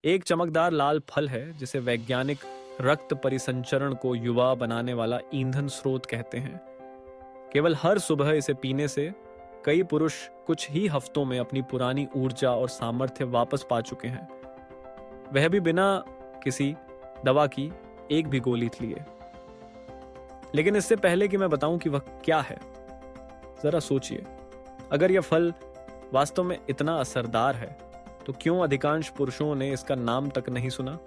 एक चमकदार लाल फल है जिसे वैज्ञानिक रक्त परिसंचरण को युवा बनाने वाला ईंधन स्रोत कहते हैं। केवल हर सुबह इसे पीने से कई पुरुष कुछ ही हफ्तों में अपनी पुरानी ऊर्जा और सामर्थ्य वापस पा चुके हैं, वह भी बिना किसी दवा की एक भी गोली लिए। लेकिन इससे पहले कि मैं बताऊं कि वह क्या है, जरा सोचिए, अगर यह फल वास्तव में इतना असरदार है तो क्यों अधिकांश पुरुषों ने इसका नाम तक नहीं सुना।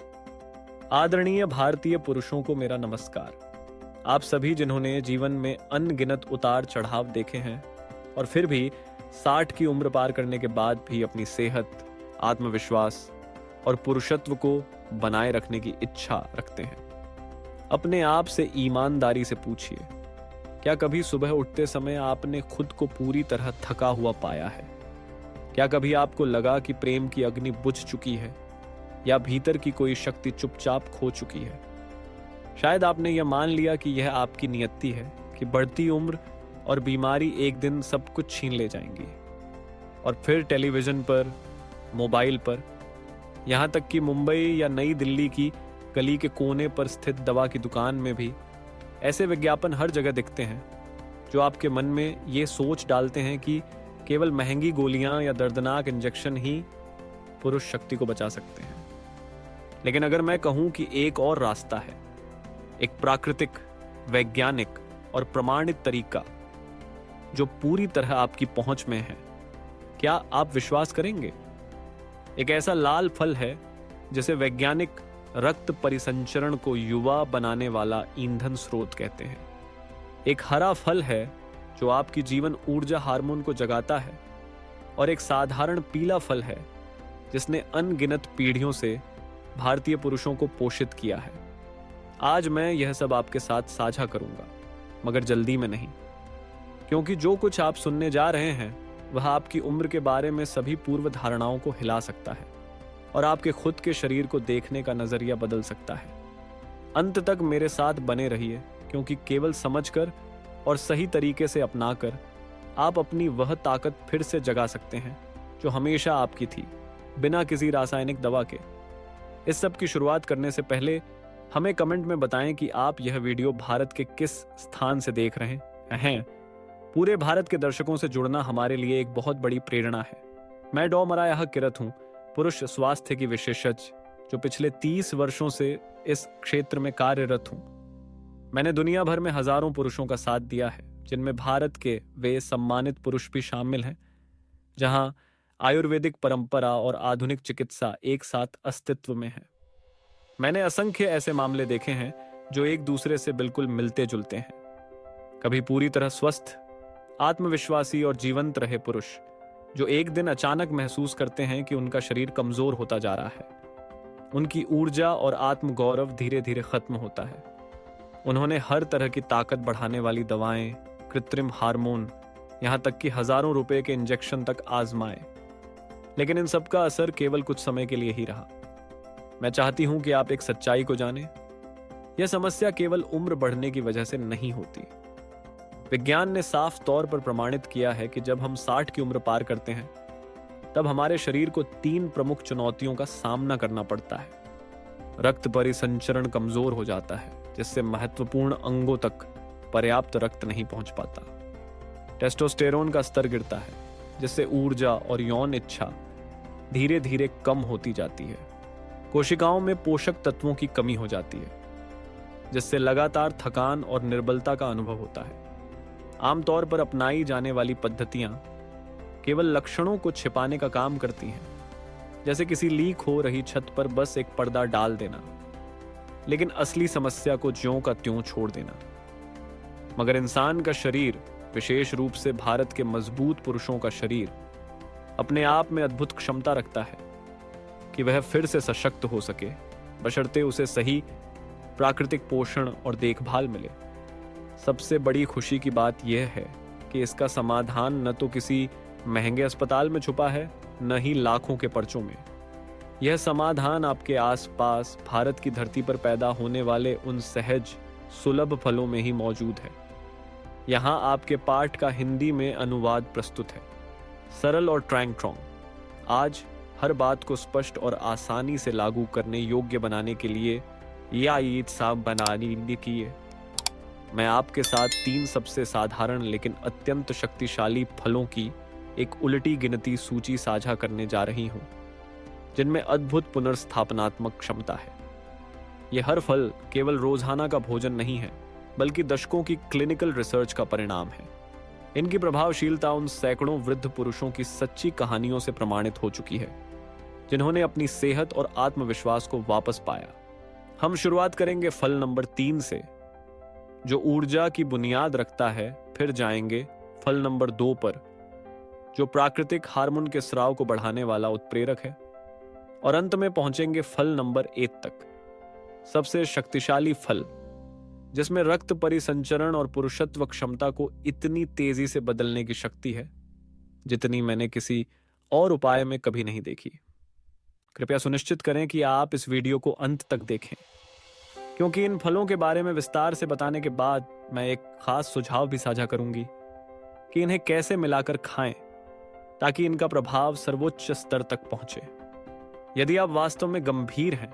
आदरणीय भारतीय पुरुषों को मेरा नमस्कार। आप सभी जिन्होंने जीवन में अनगिनत उतार चढ़ाव देखे हैं और फिर भी 60 की उम्र पार करने के बाद भी अपनी सेहत, आत्मविश्वास और पुरुषत्व को बनाए रखने की इच्छा रखते हैं, अपने आप से ईमानदारी से पूछिए, क्या कभी सुबह उठते समय आपने खुद को पूरी तरह थका हुआ पाया है? क्या कभी आपको लगा कि प्रेम की अग्नि बुझ चुकी है या भीतर की कोई शक्ति चुपचाप खो चुकी है? शायद आपने यह मान लिया कि यह आपकी नियति है कि बढ़ती उम्र और बीमारी एक दिन सब कुछ छीन ले जाएंगी। और फिर टेलीविजन पर, मोबाइल पर, यहां तक कि मुंबई या नई दिल्ली की गली के कोने पर स्थित दवा की दुकान में भी ऐसे विज्ञापन हर जगह दिखते हैं जो आपके मन में ये सोच डालते हैं कि केवल महंगी गोलियां या दर्दनाक इंजेक्शन ही पुरुष शक्ति को बचा सकते हैं। लेकिन अगर मैं कहूं कि एक और रास्ता है, एक प्राकृतिक, वैज्ञानिक और प्रमाणित तरीका जो पूरी तरह आपकी पहुंच में है, क्या आप विश्वास करेंगे? एक ऐसा लाल फल है जिसे वैज्ञानिक रक्त परिसंचरण को युवा बनाने वाला ईंधन स्रोत कहते हैं। एक हरा फल है जो आपकी जीवन ऊर्जा हार्मोन को जगाता है, और एक साधारण पीला फल है जिसने अनगिनत पीढ़ियों से भारतीय पुरुषों को पोषित किया है। आज मैं यह सब आपके साथ साझा करूंगा, मगर जल्दी में नहीं, क्योंकि जो कुछ आप सुनने जा रहे हैं वह आपकी उम्र के बारे में सभी पूर्व धारणाओं को हिला सकता है और आपके खुद के शरीर को देखने का नजरिया बदल सकता है। अंत तक मेरे साथ बने रहिए, क्योंकि केवल समझकर और सही तरीके से अपनाकर आप अपनी वह ताकत फिर से जगा सकते हैं जो हमेशा आपकी थी, बिना किसी रासायनिक दवा के। इस सब की शुरुआत करने से पहले हमें कमेंट में बताएं कि आप यह वीडियो भारत के किस स्थान से देख रहे हैं। पूरे भारत के दर्शकों से जुड़ना हमारे लिए एक बहुत बड़ी प्रेरणा है। मैं डॉ मरायाह किरत हूं, पुरुष स्वास्थ्य की विशेषज्ञ जो पिछले 30 वर्षों से इस क्षेत्र में कार्यरत हूं। मैंने दुनिया भर में हजारों पुरुषों का साथ दिया है, जिनमें भारत के वे सम्मानित पुरुष भी शामिल हैं जहां आयुर्वेदिक परंपरा और आधुनिक चिकित्सा एक साथ अस्तित्व में है। मैंने असंख्य ऐसे मामले देखे हैं जो एक दूसरे से बिल्कुल मिलते जुलते हैं। कभी पूरी तरह स्वस्थ, आत्मविश्वासी और जीवंत रहे पुरुष जो एक दिन अचानक महसूस करते हैं कि उनका शरीर कमजोर होता जा रहा है, उनकी ऊर्जा और आत्मगौरव धीरे धीरे खत्म होता है। उन्होंने हर तरह की ताकत बढ़ाने वाली दवाएं, कृत्रिम हार्मोन, यहां तक कि हजारों रुपए के इंजेक्शन तक आजमाए, लेकिन इन सब का असर केवल कुछ समय के लिए ही रहा। मैं चाहती हूं कि आप एक सच्चाई को जानें, यह समस्या केवल उम्र बढ़ने की वजह से नहीं होती। विज्ञान ने साफ तौर पर प्रमाणित किया है कि जब हम 60 की उम्र पार करते हैं तब हमारे शरीर को 3 प्रमुख चुनौतियों का सामना करना पड़ता है। रक्त परिसंचरण कमजोर हो जाता है, जिससे महत्वपूर्ण अंगों तक पर्याप्त रक्त नहीं पहुंच पाता। टेस्टोस्टेरोन का स्तर गिरता है, जिससे ऊर्जा और यौन इच्छा धीरे धीरे कम होती जाती है। कोशिकाओं में पोषक तत्वों की कमी हो जाती है, जिससे लगातार थकान और निर्बलता का अनुभव होता है। आमतौर पर अपनाई जाने वाली पद्धतियां केवल लक्षणों को छिपाने का काम करती हैं, जैसे किसी लीक हो रही छत पर बस एक पर्दा डाल देना, लेकिन असली समस्या को ज्यों का त्यों छोड़ देना। मगर इंसान का शरीर, विशेष रूप से भारत के मजबूत पुरुषों का शरीर, अपने आप में अद्भुत क्षमता रखता है कि वह फिर से सशक्त हो सके, बशर्ते उसे सही प्राकृतिक पोषण और देखभाल मिले। सबसे बड़ी खुशी की बात यह है कि इसका समाधान न तो किसी महंगे अस्पताल में छुपा है, न ही लाखों के पर्चों में। यह समाधान आपके आसपास भारत की धरती पर पैदा होने वाले उन सहज, सुलभ फलों में ही मौजूद है। यहाँ आपके पाठ का हिंदी में अनुवाद प्रस्तुत है, सरल और ट्रैंग ट्रॉन्ग। आज हर बात को स्पष्ट और आसानी से लागू करने योग्य बनाने के लिए यह ईद साहब बनाने की है। मैं आपके साथ 3 सबसे साधारण लेकिन अत्यंत शक्तिशाली फलों की एक उलटी गिनती सूची साझा करने जा रही हूं, जिनमें अद्भुत पुनर्स्थापनात्मक क्षमता है। यह हर फल केवल रोजाना का भोजन नहीं है, बल्कि दशकों की क्लिनिकल रिसर्च का परिणाम है। इनकी प्रभावशीलता उन सैकड़ों वृद्ध पुरुषों की सच्ची कहानियों से प्रमाणित हो चुकी है, जिन्होंने अपनी सेहत और आत्मविश्वास को वापस पाया। हम शुरुआत करेंगे फल नंबर 3 से, जो ऊर्जा की बुनियाद रखता है। फिर जाएंगे फल नंबर 2 पर, जो प्राकृतिक हार्मोन के स्राव को बढ़ाने वाला उत्प्रेरक है। और अंत में पहुंचेंगे फल नंबर 1 तक, सबसे शक्तिशाली फल, जिसमें रक्त परिसंचरण और पुरुषत्व क्षमता को इतनी तेजी से बदलने की शक्ति है जितनी मैंने किसी और उपाय में कभी नहीं देखी। कृपया सुनिश्चित करें कि आप इस वीडियो को अंत तक देखें, क्योंकि इन फलों के बारे में विस्तार से बताने के बाद मैं एक खास सुझाव भी साझा करूंगी कि इन्हें कैसे मिलाकर खाएं ताकि इनका प्रभाव सर्वोच्च स्तर तक पहुंचे। यदि आप वास्तव में गंभीर हैं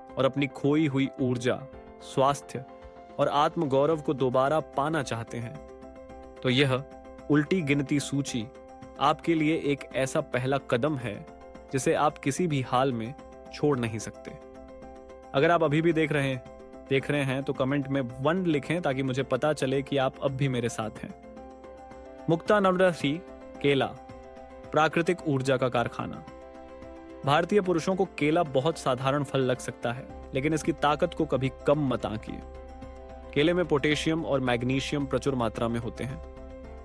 और अपनी खोई हुई ऊर्जा, स्वास्थ्य और आत्मगौरव को दोबारा पाना चाहते हैं, तो यह उल्टी गिनती सूची आपके लिए एक ऐसा पहला कदम है जिसे आप किसी भी हाल में छोड़ नहीं सकते। अगर आप अभी भी देख रहे हैं तो कमेंट में 1 लिखें ताकि मुझे पता चले कि आप अब भी मेरे साथ हैं। मुक्ता नंबर 3, केला, प्राकृतिक ऊर्जा का कारखाना। भारतीय पुरुषों को केला बहुत साधारण फल लग सकता है, लेकिन इसकी ताकत को कभी कम मत आंकिए। केले में पोटेशियम और मैग्नीशियम प्रचुर मात्रा में होते हैं।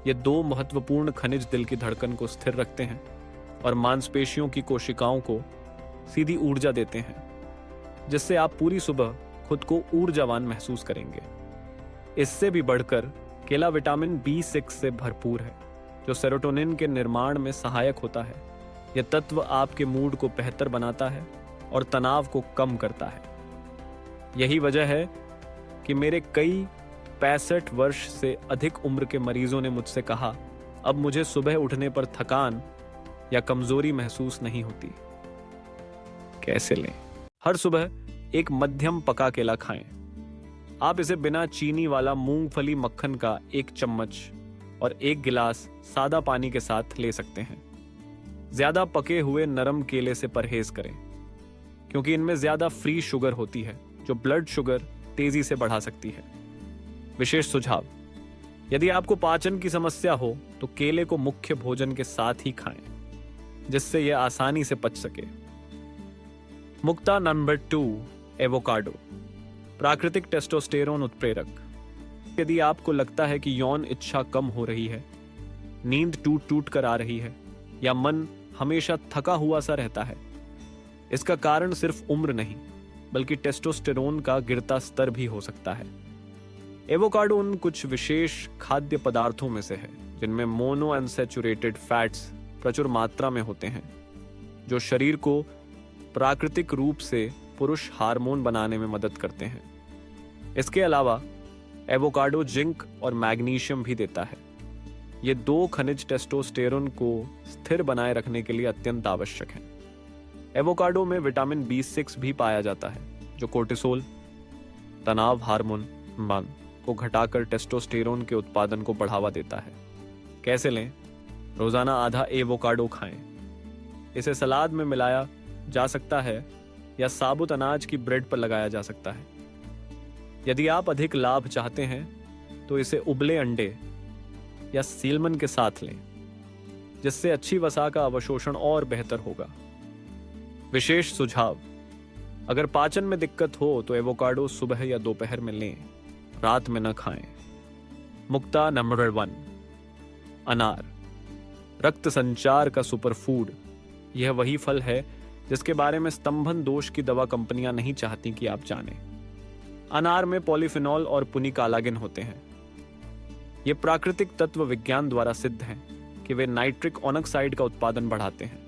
ये 2 महत्वपूर्ण खनिज दिल की धड़कन को स्थिर रखते हैं और मांसपेशियों की कोशिकाओं को सीधी ऊर्जा देते हैं, जिससे आप पूरी सुबह खुद को ऊर्जावान महसूस करेंगे। इससे भी बढ़कर केला विटामिन B6 से भरपूर है, जो सेरोटोनिन के निर्माण में सहायक होता है। यह तत्व आपके मूड को बेहतर बनाता है और तनाव को कम करता है। यही वजह है कि मेरे कई 65 वर्ष से अधिक उम्र के मरीजों ने मुझसे कहा, अब मुझे सुबह उठने पर थकान या कमजोरी महसूस नहीं होती। कैसे लें? हर सुबह एक मध्यम पका केला खाएं। आप इसे बिना चीनी वाला मूंगफली मक्खन का 1 चम्मच और 1 गिलास सादा पानी के साथ ले सकते हैं। ज्यादा पके हुए नरम केले से परहेज करें, क्योंकि इनमें ज्यादा फ्री शुगर होती है, जो ब्लड शुगर तेजी से बढ़ा सकती है। विशेष सुझाव: यदि आपको पाचन की समस्या हो तो केले को मुख्य भोजन के साथ ही खाएं, जिससे यह आसानी से पच सके। मुक्ता नंबर 2, एवोकाडो, प्राकृतिक टेस्टोस्टेरोन उत्प्रेरक। यदि आपको लगता है कि यौन इच्छा कम हो रही है, नींद टूट कर आ रही है या मन हमेशा थका हुआ सा रहता है, इसका कारण सिर्फ उम्र नहीं बल्कि टेस्टोस्टेरोन का गिरता स्तर भी हो सकता है। एवोकाडो उन कुछ विशेष खाद्य पदार्थों में से है जिनमें मोनो अनसैचुरेटेड फैट्स प्रचुर मात्रा में होते हैं, जो शरीर को प्राकृतिक रूप से पुरुष हार्मोन बनाने में मदद करते हैं। इसके अलावा एवोकाडो जिंक और मैग्नीशियम भी देता है। ये 2 खनिज टेस्टोस्टेरोन को स्थिर बनाए रखने के लिए अत्यंत आवश्यक हैं। एवोकाडो में विटामिन B6 भी पाया जाता है, जो कोर्टिसोल, तनाव हार्मोन मान को घटाकर टेस्टोस्टेरोन के उत्पादन को बढ़ावा देता है। कैसे लें? रोजाना आधा एवोकाडो खाएं। इसे सलाद में मिलाया जा सकता है या साबुत अनाज की ब्रेड पर लगाया जा सकता है। यदि आप अधिक लाभ चाहते हैं तो इसे उबले अंडे या सीलमन के साथ लें, जिससे अच्छी वसा का अवशोषण और बेहतर होगा। विशेष सुझाव: अगर पाचन में दिक्कत हो तो एवोकाडो सुबह या दोपहर में लें, रात में न खाएं। मुक्ता नंबर 1, अनार, रक्त संचार का सुपरफूड। यह वही फल है जिसके बारे में स्तंभन दोष की दवा कंपनियां नहीं चाहती कि आप जानें। अनार में पॉलीफिनॉल और पुनिकालागिन होते हैं। ये प्राकृतिक तत्व विज्ञान द्वारा सिद्ध हैं कि वे नाइट्रिक ऑक्साइड का उत्पादन बढ़ाते हैं।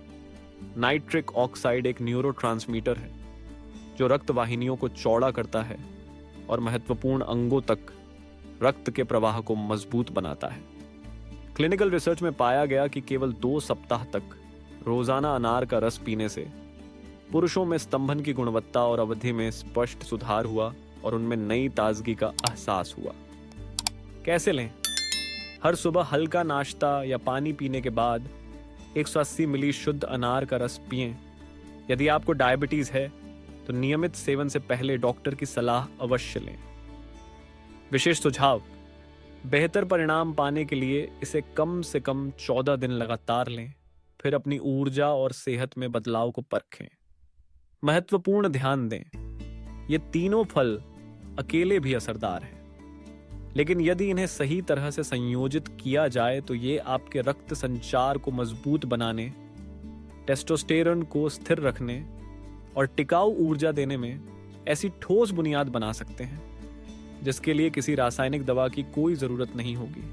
नाइट्रिक ऑक्साइड एक न्यूरोट्रांसमीटर है जो रक्त वाहिनियों को चौड़ा करता है और महत्वपूर्ण अंगों तक रक्त के प्रवाह को मजबूत बनाता है। क्लिनिकल रिसर्च में पाया गया कि केवल 2 सप्ताह तक रोजाना अनार का रस पीने से पुरुषों में स्तंभन की गुणवत्ता और अवधि में स्पष्ट सुधार हुआ और उनमें नई ताजगी का एहसास हुआ। कैसे लें? हर सुबह हल्का नाश्ता या पानी पीने के बाद 180 मिली शुद्ध अनार का रस पिएं। यदि आपको डायबिटीज है तो नियमित सेवन से पहले डॉक्टर की सलाह अवश्य लें। विशेष सुझाव: बेहतर परिणाम पाने के लिए इसे कम से कम 14 दिन लगातार लें, फिर अपनी ऊर्जा और सेहत में बदलाव को परखें। महत्वपूर्ण ध्यान दें, ये तीनों फल अकेले भी असरदार हैं, लेकिन यदि इन्हें सही तरह से संयोजित किया जाए तो ये आपके रक्त संचार को मजबूत बनाने, टेस्टोस्टेरोन को स्थिर रखने और टिकाऊ ऊर्जा देने में ऐसी ठोस बुनियाद बना सकते हैं जिसके लिए किसी रासायनिक दवा की कोई जरूरत नहीं होगी।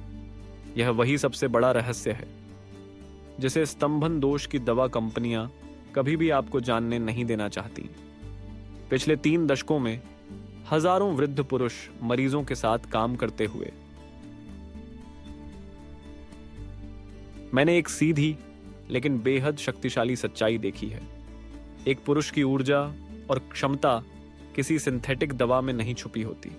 यह वही सबसे बड़ा रहस्य है जिसे स्तंभन दोष की दवा कंपनियां कभी भी आपको जानने नहीं देना चाहती। पिछले 3 दशकों में हजारों वृद्ध पुरुष मरीजों के साथ काम करते हुए मैंने एक सीधी लेकिन बेहद शक्तिशाली सच्चाई देखी है। एक पुरुष की ऊर्जा और क्षमता किसी सिंथेटिक दवा में नहीं छुपी होती।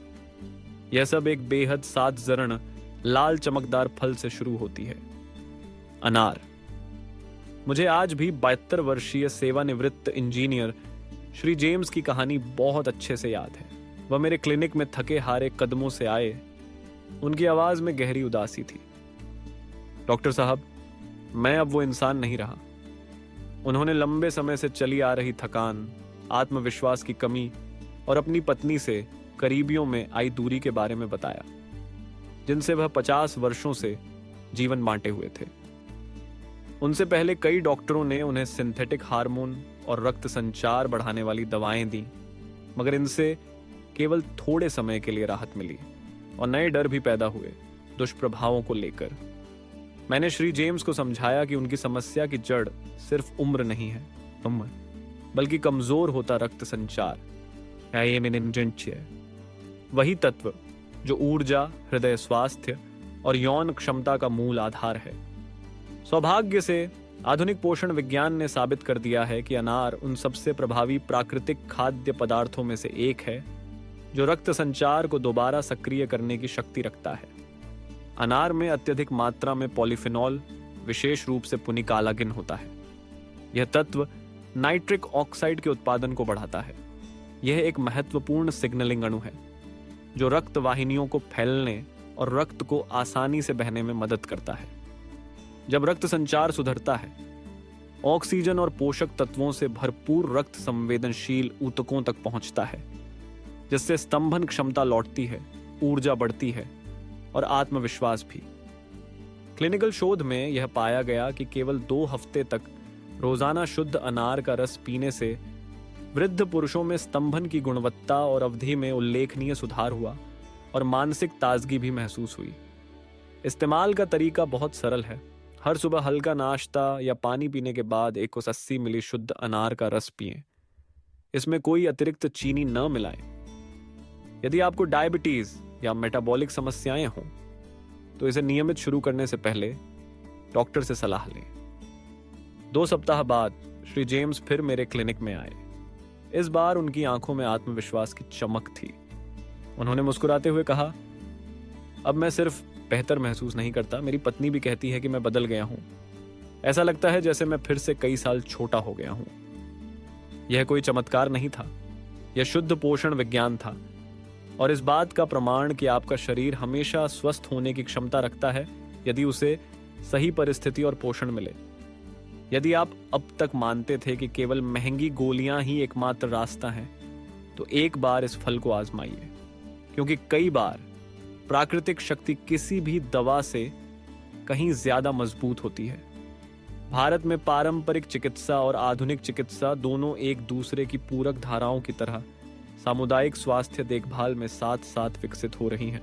यह सब एक बेहद सात जरण लाल चमकदार फल से शुरू होती है, अनार। मुझे आज भी 72 वर्षीय सेवानिवृत्त इंजीनियर श्री जेम्स की कहानी बहुत अच्छे से याद है। वह मेरे क्लिनिक में थके हारे कदमों से आए। उनकी आवाज में गहरी उदासी थी। डॉक्टर साहब, मैं अब वो इंसान नहीं रहा। उन्होंने लंबे समय से चली आ रही थकान, आत्मविश्वास की कमी और अपनी पत्नी से करीबियों में आई दूरी के बारे में बताया, जिनसे वह 50 वर्षों से जीवन बांटे हुए थे। उनसे पहले कई डॉक्टरों ने उन्हें सिंथेटिक हार्मोन और रक्त संचार बढ़ाने वाली दवाएं दी, मगर इनसे केवल थोड़े समय के लिए राहत मिली और नए डर भी पैदा हुए दुष्प्रभावों को लेकर। मैंने श्री जेम्स को समझाया कि उनकी समस्या की जड़ सिर्फ उम्र नहीं है, बल्कि कमजोर होता रक्त संचार, वही तत्व जो ऊर्जा, हृदय स्वास्थ्य और यौन क्षमता का मूल आधार है। सौभाग्य से आधुनिक पोषण विज्ञान ने साबित कर दिया है कि अनार उन सबसे प्रभावी प्राकृतिक खाद्य पदार्थों में से एक है जो रक्त संचार को दोबारा सक्रिय करने की शक्ति रखता है। अनार में अत्यधिक मात्रा में पॉलीफिनॉल, विशेष रूप से पुनिकालागिन होता है। यह तत्व नाइट्रिक ऑक्साइड के उत्पादन को बढ़ाता है। यह एक महत्वपूर्ण सिग्नलिंग अणु है जो रक्त वाहिनियों को फैलने और रक्त को आसानी से बहने में मदद करता है। जब रक्त संचार सुधरता है, ऑक्सीजन और पोषक तत्वों से भरपूर रक्त संवेदनशील ऊतकों तक पहुंचता है, जिससे स्तंभन क्षमता लौटती है, ऊर्जा बढ़ती है और आत्मविश्वास भी। क्लिनिकल शोध में यह पाया गया कि केवल 2 हफ्ते तक रोजाना शुद्ध अनार का रस पीने से वृद्ध पुरुषों में स्तंभन की गुणवत्ता और अवधि में उल्लेखनीय सुधार हुआ और मानसिक ताजगी भी महसूस हुई। इस्तेमाल का तरीका बहुत सरल है। हर सुबह हल्का नाश्ता या पानी पीने के बाद 180 मिली शुद्ध अनार का रस पिएं। इसमें कोई अतिरिक्त चीनी न मिलाएं। यदि आपको डायबिटीज या मेटाबॉलिक समस्याएं हों तो इसे नियमित शुरू करने से पहले डॉक्टर से सलाह लें। 2 सप्ताह बाद श्री जेम्स फिर मेरे क्लिनिक में आए। इस बार उनकी आंखों में आत्मविश्वास की चमक थी। उन्होंने मुस्कुराते हुए कहा, अब मैं सिर्फ बेहतर महसूस नहीं करता, मेरी पत्नी भी कहती है कि मैं बदल गया हूं। ऐसा लगता है जैसे मैं फिर से कई साल छोटा हो गया हूं। यह कोई चमत्कार नहीं था, यह शुद्ध पोषण विज्ञान था और इस बात का प्रमाण कि आपका शरीर हमेशा स्वस्थ होने की क्षमता रखता है यदि उसे सही परिस्थिति और पोषण मिले। यदि आप अब तक मानते थे कि केवल महंगी गोलियां ही एकमात्र रास्ता है, तो एक बार इस फल को आजमाइए, क्योंकि कई बार प्राकृतिक शक्ति किसी भी दवा से कहीं ज्यादा मजबूत होती है। भारत में पारंपरिक चिकित्सा और आधुनिक चिकित्सा दोनों एक दूसरे की पूरक धाराओं की तरह सामुदायिक स्वास्थ्य देखभाल में साथ साथ विकसित हो रही हैं।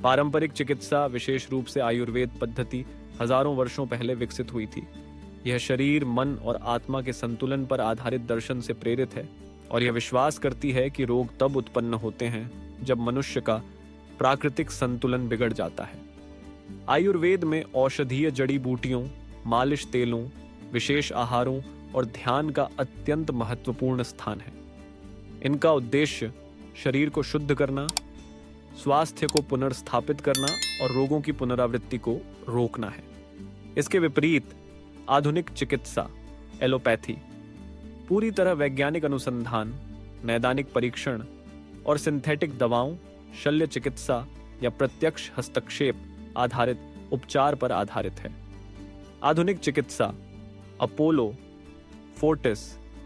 पारंपरिक चिकित्सा, विशेष रूप से आयुर्वेद पद्धति, हजारों वर्षों पहले विकसित हुई थी। यह शरीर, मन और आत्मा के संतुलन पर आधारित दर्शन से प्रेरित है और यह विश्वास करती है कि रोग तब उत्पन्न होते हैं जब मनुष्य का प्राकृतिक संतुलन बिगड़ जाता है। आयुर्वेद में औषधीय जड़ी बूटियों, मालिश तेलों विशेष आहारों और ध्यान का अत्यंत महत्वपूर्ण स्थान है। इनका उद्देश्य शरीर को शुद्ध करना, स्वास्थ्य को पुनर्स्थापित करना और रोगों की पुनरावृत्ति को रोकना है। इसके विपरीत आधुनिक चिकित्सा एलोपैथी पूरी तरह वैज्ञानिक अनुसंधान, नैदानिक परीक्षण और सिंथेटिक दवाओं, शल्य चिकित्सा या प्रत्यक्ष हस्तक्षेप आधारित उपचार पर आधारित है। आधुनिक चिकित्सा अपोलो, फोर्टिस,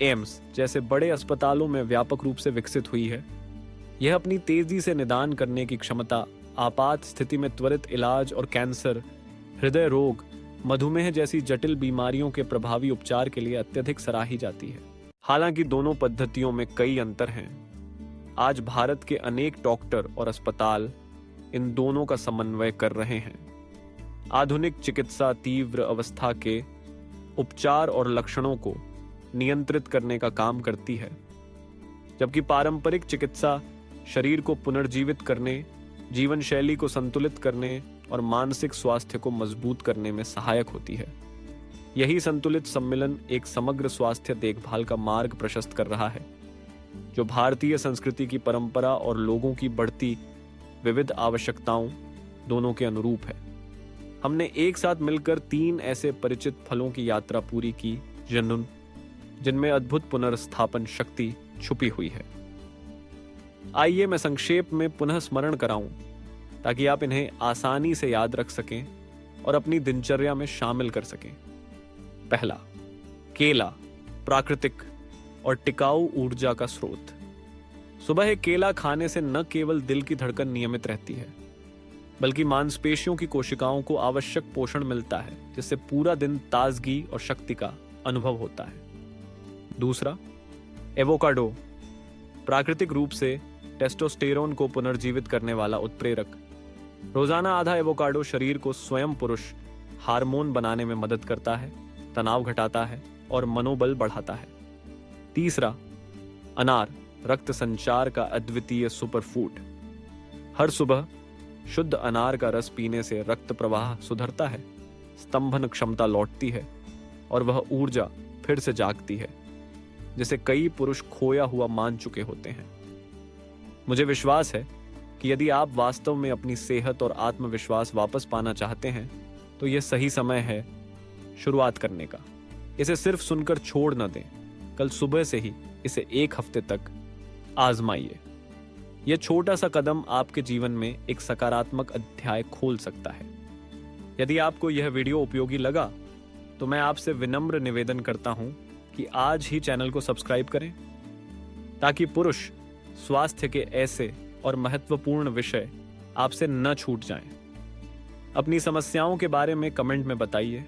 एम्स जैसे बड़े अस्पतालों में व्यापक रूप से विकसित हुई है। यह अपनी तेजी से निदान करने की क्षमता, आपात स्थिति में त्वरित इलाज और कैंसर, हृदय रोग, मधुमेह जैसी जटिल बीमारियों के प्रभावी उपचार के लिए अत्यधिक सराही जाती है। हालांकि दोनों पद्धतियों में कई अंतर हैं। आज भारत के अनेक डॉक्टर और अस्पताल इन दोनों का समन्वय कर रहे हैं। आधुनिक चिकित्सा तीव्र अवस्था के उपचार और लक्षणों को नियंत्रित करने का काम करती है, जबकि पारंपरिक चिकित्सा शरीर को पुनर्जीवित करने, जीवन शैली को संतुलित करने और मानसिक स्वास्थ्य को मजबूत करने में सहायक होती है। यही संतुलित सम्मिलन एक समग्र स्वास्थ्य देखभाल का मार्ग प्रशस्त कर रहा है, जो भारतीय संस्कृति की परंपरा और लोगों की बढ़ती विविध आवश्यकताओं दोनों के अनुरूप है। हमने एक साथ मिलकर 3 ऐसे परिचित फलों की यात्रा पूरी की जिनमें अद्भुत पुनर्स्थापन शक्ति छुपी हुई है। आइए मैं संक्षेप में पुनः स्मरण कराऊं ताकि आप इन्हें आसानी से याद रख सकें और अपनी दिनचर्या में शामिल कर सकें। पहला, केला, प्राकृतिक और टिकाऊ ऊर्जा का स्रोत। सुबह एक केला खाने से न केवल दिल की धड़कन नियमित रहती है, बल्कि मांसपेशियों की कोशिकाओं को आवश्यक पोषण मिलता है, जिससे पूरा दिन ताजगी और शक्ति का अनुभव होता है। दूसरा, एवोकाडो, प्राकृतिक रूप से टेस्टोस्टेरोन को पुनर्जीवित करने वाला उत्प्रेरक। रोजाना आधा एवोकाडो शरीर को स्वयं पुरुष हार्मोन बनाने में मदद करता है, तनाव घटाता है और मनोबल बढ़ाता है। तीसरा, अनार, रक्त संचार का अद्वितीय सुपरफूड। हर सुबह शुद्ध अनार का रस पीने से रक्त प्रवाह सुधरता है, स्तंभन क्षमता लौटती है और वह ऊर्जा फिर से जागती है, जिसे कई पुरुष खोया हुआ मान चुके होते हैं। मुझे विश्वास है कि यदि आप वास्तव में अपनी सेहत और आत्मविश्वास वापस पाना चाहते हैं, तो यह सही समय है शुरुआत करने का। इसे सिर्फ सुनकर छोड़ न दें, कल सुबह से ही इसे 1 हफ्ते तक आजमाइए। यह छोटा सा कदम आपके जीवन में एक सकारात्मक अध्याय खोल सकता है। यदि आपको यह वीडियो उपयोगी लगा, तो मैं आपसे विनम्र निवेदन करता हूं कि आज ही चैनल को सब्सक्राइब करें, ताकि पुरुष स्वास्थ्य के ऐसे और महत्वपूर्ण विषय आपसे न छूट जाएं। अपनी समस्याओं के बारे में कमेंट में बताइए,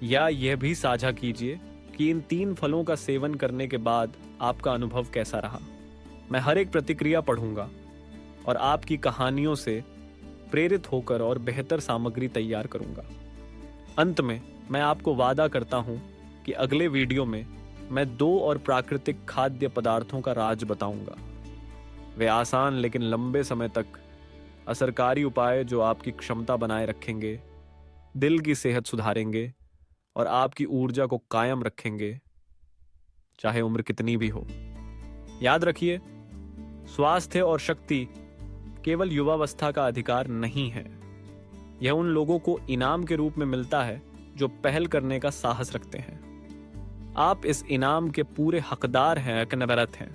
या यह भी साझा कीजिए कि इन 3 फलों का सेवन करने के बाद आपका अनुभव कैसा रहा। मैं हर एक प्रतिक्रिया पढ़ूंगा और आपकी कहानियों से प्रेरित होकर और बेहतर सामग्री तैयार करूंगा। अंत में मैं आपको वादा करता हूं कि अगले वीडियो में मैं 2 और प्राकृतिक खाद्य पदार्थों का राज बताऊंगा। वे आसान लेकिन लंबे समय तक असरकारी उपाय जो आपकी क्षमता बनाए रखेंगे, दिल की सेहत सुधारेंगे और आपकी ऊर्जा को कायम रखेंगे, चाहे उम्र कितनी भी हो। याद रखिए, स्वास्थ्य और शक्ति केवल युवावस्था का अधिकार नहीं है। यह उन लोगों को इनाम के रूप में मिलता है जो पहल करने का साहस रखते हैं। आप इस इनाम के पूरे हकदार हैं, अनवरत हैं।